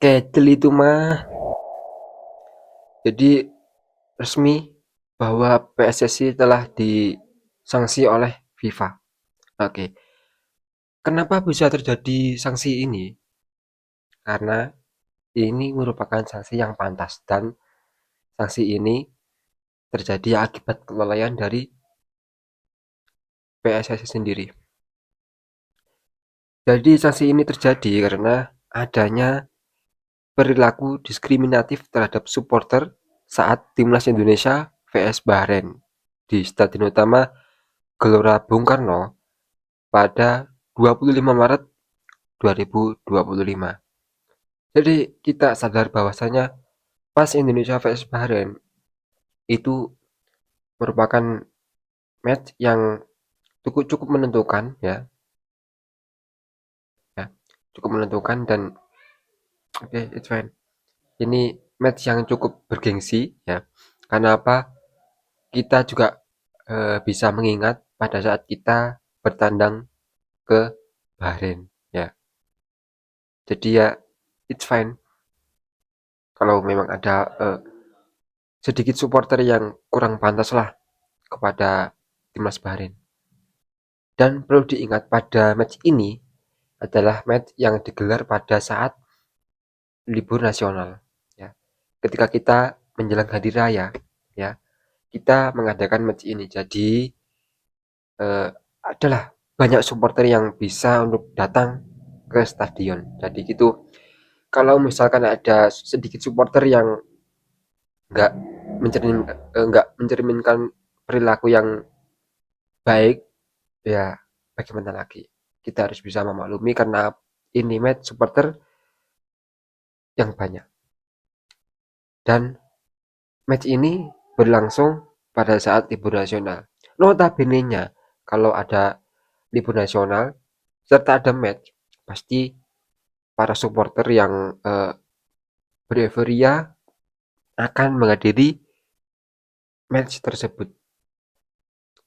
Kecil itu mah. Jadi resmi bahwa PSSI telah disanksi oleh FIFA. Oke. Kenapa bisa terjadi sanksi ini? Karena ini merupakan sanksi yang pantas dan sanksi ini terjadi akibat kelalaian dari PSSI sendiri. Jadi sanksi ini terjadi karena adanya perilaku diskriminatif terhadap supporter saat timnas Indonesia vs Bahrain di Stadion Utama Gelora Bung Karno pada 25 Maret 2025. Jadi kita sadar bahwasanya pas Indonesia vs Bahrain itu merupakan match yang cukup cukup menentukan ya, ya cukup menentukan dan oke, it's fine. Ini match yang cukup bergengsi ya. Karena apa? Kita juga bisa mengingat pada saat kita bertandang ke Bahrain ya. Jadi ya it's fine kalau memang ada sedikit supporter yang kurang pantas lah kepada timnas Bahrain. Dan perlu diingat pada match ini adalah match yang digelar pada saat libur nasional ya. Ketika kita menjelang hari raya ya, kita mengadakan match ini. Jadi adalah banyak supporter yang bisa untuk datang ke stadion. Jadi gitu. Kalau misalkan ada sedikit supporter yang nggak mencerminkan perilaku yang baik, ya bagaimana lagi? Kita harus bisa memaklumi karena ini match supporter yang banyak. Dan match ini berlangsung pada saat libur nasional. Notabene-nya, kalau ada libur nasional serta ada match, pasti para supporter yang berevoria akan menghadiri match tersebut.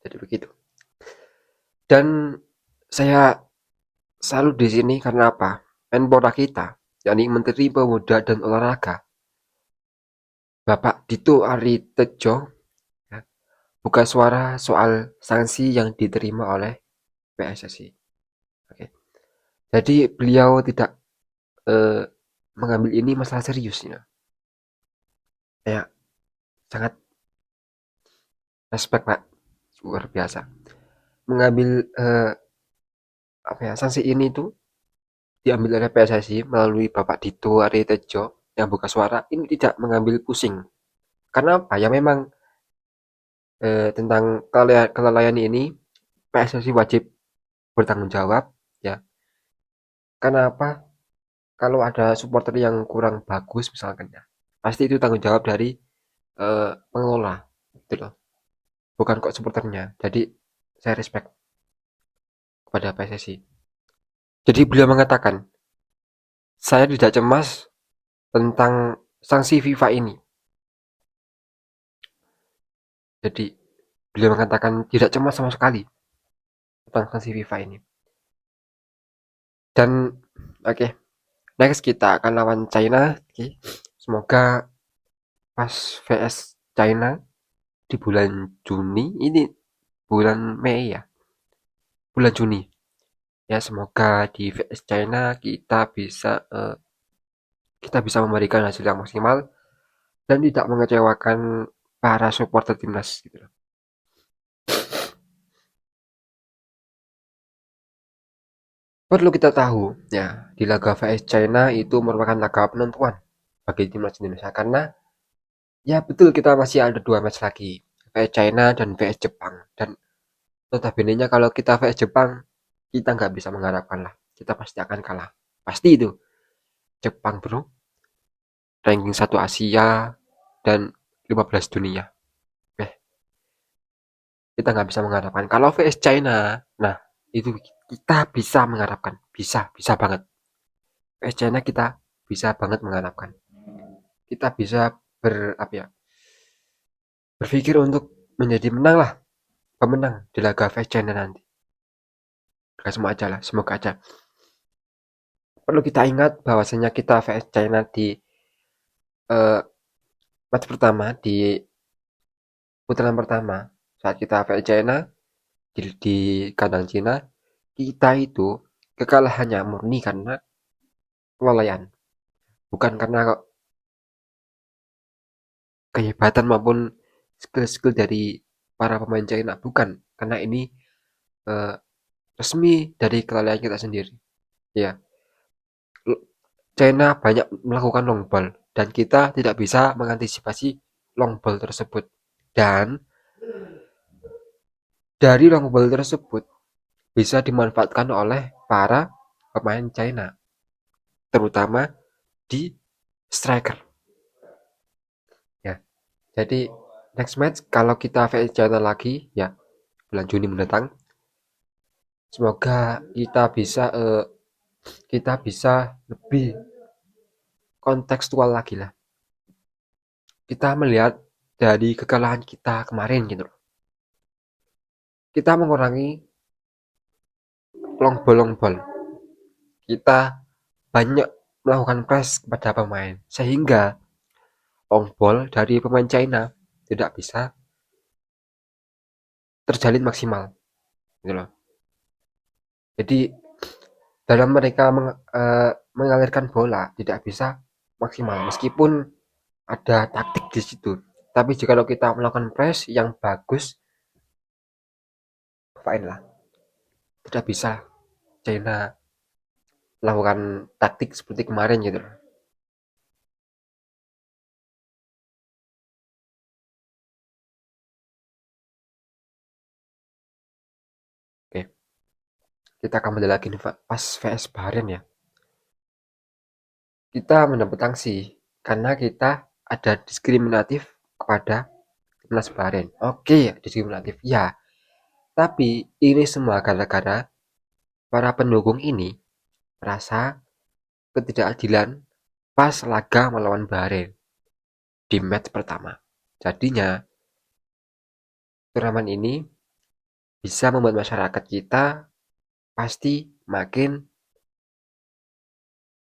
Jadi begitu. Dan saya selalu di sini karena apa? Menpora kita, yakni Menteri Pemuda dan Olahraga, Bapak Dito Ari Tejo, ya, buka suara soal sanksi yang diterima oleh PSSI. Oke. Jadi beliau tidak eh, mengambil ini masalah serius ya. Saya sangat respect Pak, luar biasa. Mengambil apa ya sanksi ini tuh diambil oleh PSSI melalui Bapak Dito Ari Tejo yang buka suara ini tidak mengambil pusing. Karena apa? Ya memang tentang kelalaian ini PSSI wajib bertanggung jawab ya. Karena apa? Kalau ada supporter yang kurang bagus misalkan ya, pasti itu tanggung jawab dari pengelola gitu loh. Bukan kok supporternya. Jadi saya respect kepada PSSI. Jadi beliau mengatakan, saya tidak cemas tentang sanksi FIFA ini. Jadi beliau mengatakan tidak cemas sama sekali tentang sanksi FIFA ini. Dan oke, okay, next kita akan lawan China. Okay. Semoga pas VS China di bulan Juni ini bulan Mei ya, bulan Juni ya, semoga di VS China kita bisa memberikan hasil yang maksimal dan tidak mengecewakan para supporter timnas gitu. Perlu kita tahu ya, di laga VS China itu merupakan laga penentuan bagi timnas Indonesia karena ya betul kita masih ada dua match lagi, VS China dan VS Jepang. Dan notabene-nya kalau kita VS Jepang, kita nggak bisa mengharapkan lah, kita pasti akan kalah. Pasti itu. Jepang bro, ranking 1 Asia dan 15 dunia. Eh, kita nggak bisa mengharapkan. Kalau VS China, nah itu kita bisa mengharapkan. Bisa banget. VS China kita bisa banget mengharapkan. Kita bisa apa ya, berpikir untuk menjadi menang lah, pemenang di laga VS China nanti. Gak semua aja lah, semoga aja. perlu kita ingat bahwasanya kita vs China di eh, match pertama di putaran pertama saat kita vs China di kandang Cina, kita itu kekalahannya murni karena kelalaian, bukan karena kehebatan maupun skill-skill dari para pemain China, bukan, karena ini eh, resmi dari kelalaian kita sendiri. Ya, China banyak melakukan long ball dan kita tidak bisa mengantisipasi long ball tersebut. Dan dari long ball tersebut bisa dimanfaatkan oleh para pemain China, terutama di striker. Ya, jadi next match kalau kita vs China lagi ya bulan Juni mendatang, semoga kita bisa lebih kontekstual lagi lah. Kita melihat dari kekalahan kita kemarin gitu. Kita mengurangi long ball. Kita banyak melakukan press kepada pemain sehingga long ball dari pemain China tidak bisa terjalin maksimal gitu loh. Jadi dalam mereka mengalirkan bola tidak bisa maksimal meskipun ada taktik di situ. Tapi jika kita melakukan press yang bagus, fine lah. Tidak bisa China melakukan taktik seperti kemarin gitu. Oke, kita kembali lagi nih pas VS Bahrain ya. Kita mendapat sanksi karena kita ada diskriminatif kepada timnas Bahrain. Oke, diskriminatif ya. Tapi ini semua gara-gara para pendukung ini merasa ketidakadilan pas laga melawan Bahrain di match pertama. Jadinya turnamen ini bisa membuat masyarakat kita pasti makin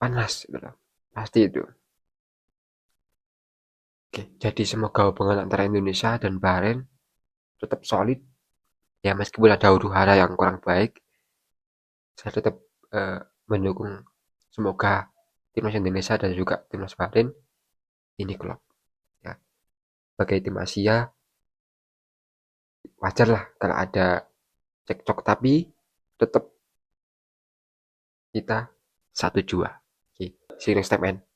panas gitu loh. Pasti itu. Oke, jadi semoga hubungan antara Indonesia dan Bahrain tetap solid. Ya meskipun ada huru-hara yang kurang baik, saya tetap eh, mendukung semoga timnas Indonesia dan juga timnas Bahrain ini klop. Ya, sebagai tim Asia wajar lah kalau ada cekcok tapi tetap kita satu jua. Oke, see you next time man.